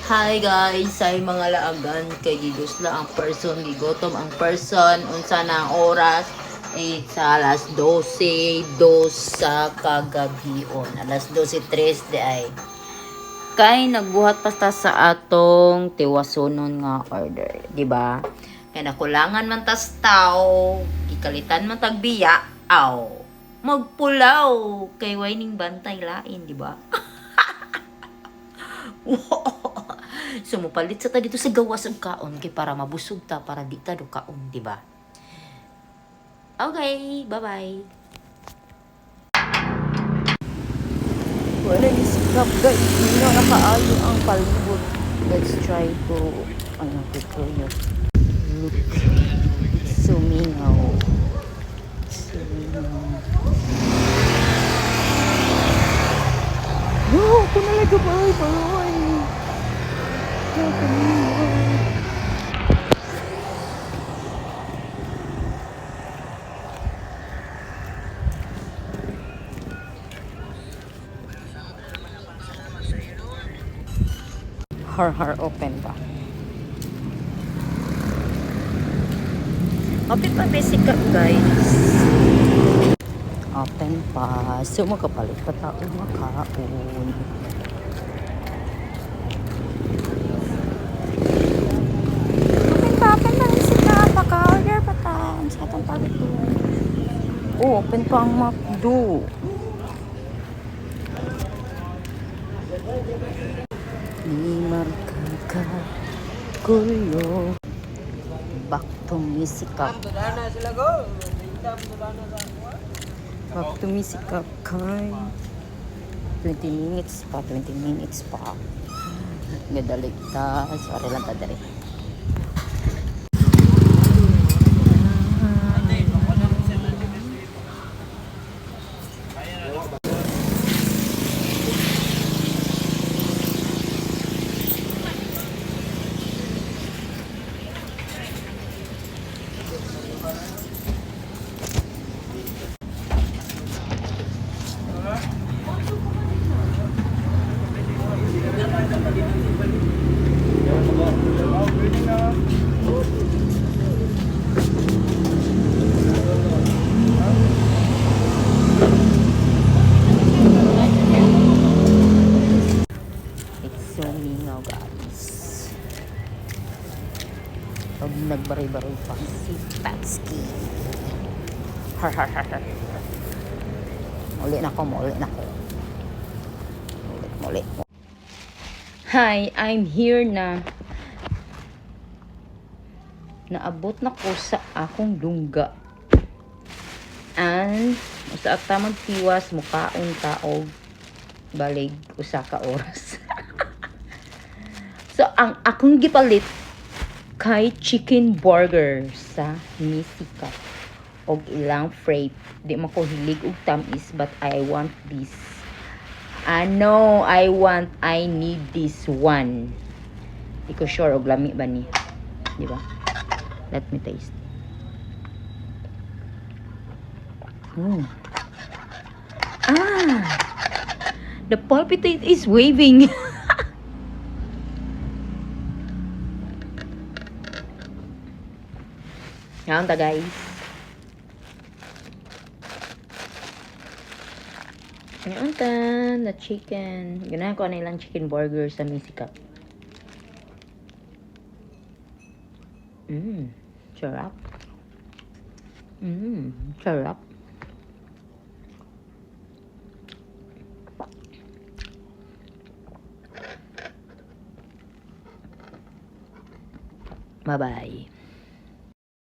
Hi guys, ay mga laagan kay gidusla ang person gigotom ang person unsa na ang oras ay sa alas 12:02 sa kagabion. Alas 12:03 di ay. Kay nagbuhat pa ta sa atong tiwasonon nga order, di ba? Kay nakulangan man tas tao, gikalitan man tag biya, aw. Magpulaw kay waining bantay lain, di ba? Sumupalit sa ta dito sa gawas og kaon kay para mabusog ta para di ta do kaon, di ba? Okay, bye-bye. Wala ni sikap guys, hindi na nakaayo ang palibot. Let's try to tutuyo. Look, sumingaw. No, ako na lang gabay, bye. Har open pa. Open pa basic up guys. Open pa. So makapalit pa tao makaon. Open pa sila. Maka-order pa ta. Sa atong palit to. Oh, open pa ang McDo. Ni marka kulo back to Misikap. Back to Misikap kay 20 minutes pa. Gadalig ta. Sorry lang ta dere. Sumingaw guys. Pag nagbaray-baray pa si Patsky. Har. Muli na ko. Muli. Hi, I'm here na. Naabot na ko sa akong lungga. And usa ta magtiwas mukaon taog balig usa ka oras. So, ang akong gipalit kay chicken burger sa Misikap og ilang freight. Di man ko hilig og tamis but I want this. I need this one. Di ko sure og lami ba ni. Di ba? Let me taste. The palpitate is waving. Yan ta guys. Yan ta na chicken. Ganahan ko na ilang chicken burger sa Misikap. Sarap. Sarap. Bye-bye.